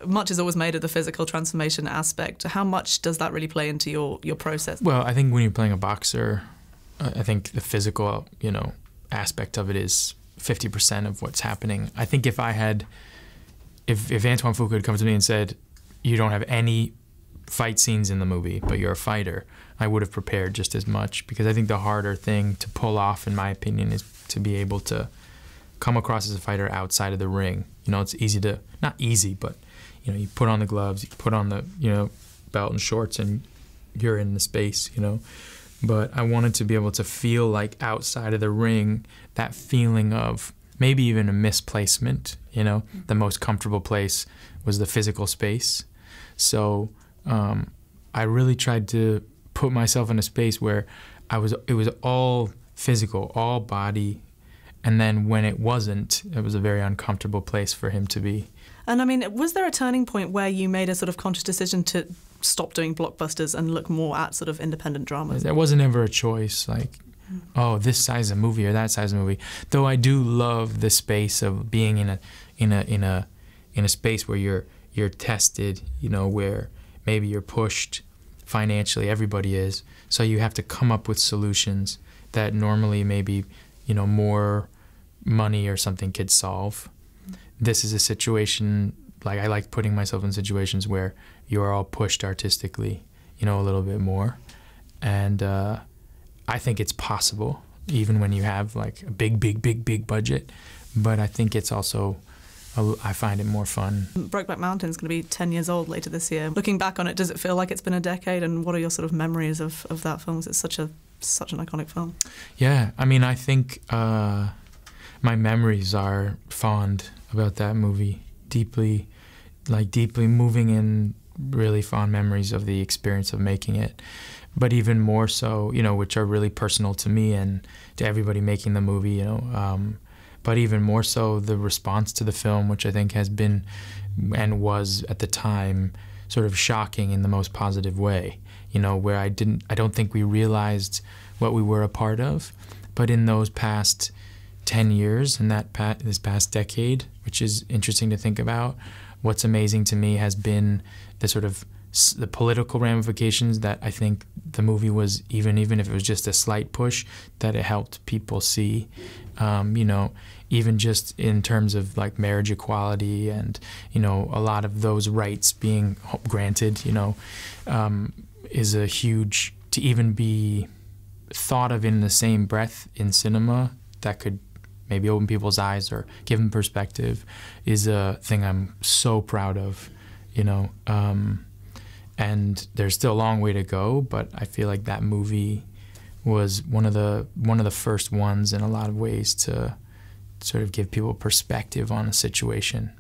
much is always made of the physical transformation aspect. How much does that really play into your process? Well, I think when you're playing a boxer, I think the physical, aspect of it is 50% of what's happening. I think if Antoine Fuqua had come to me and said, you don't have any fight scenes in the movie, but you're a fighter, I would have prepared just as much, because I think the harder thing to pull off, in my opinion, is to be able to come across as a fighter outside of the ring. It's easy to, not easy, but, you put on the gloves, you put on the, belt and shorts, and you're in the space, But I wanted to be able to feel like outside of the ring, that feeling of maybe even a misplacement, The most comfortable place was the physical space. So I really tried to put myself in a space where it was all physical, all body, and then when it wasn't, it was a very uncomfortable place for him to be. And I mean, was there a turning point where you made a sort of conscious decision to stop doing blockbusters and look more at sort of independent dramas? There wasn't ever a choice, like, oh, this size of movie or that size of movie. Though I do love the space of being in a space where you're tested, where maybe you're pushed financially. Everybody is. So you have to come up with solutions that normally maybe, more money or something could solve. This is a situation, like, I like putting myself in situations where you're all pushed artistically, a little bit more. And I think it's possible, even when you have like a big budget. But I think it's also, I find it more fun. Brokeback Mountain is going to be 10 years old later this year. Looking back on it, does it feel like it's been a decade? And what are your sort of memories of that film? It's such an iconic film. Yeah, I mean, I think my memories are fond about that movie. Deeply moving and really fond memories of the experience of making it. But even more so, which are really personal to me and to everybody making the movie, but even more so the response to the film, which I think has been and was at the time sort of shocking in the most positive way, where I don't think we realized what we were a part of. But in those past 10 years and this past decade, which is interesting to think about, what's amazing to me has been the sort of the political ramifications that I think the movie was, even if it was just a slight push, that it helped people see, even just in terms of like marriage equality and, a lot of those rights being granted, is a huge, to even be thought of in the same breath in cinema that could maybe open people's eyes or give them perspective, is a thing I'm so proud of, and there's still a long way to go, but I feel like that movie was one of the first ones in a lot of ways to sort of give people perspective on a situation.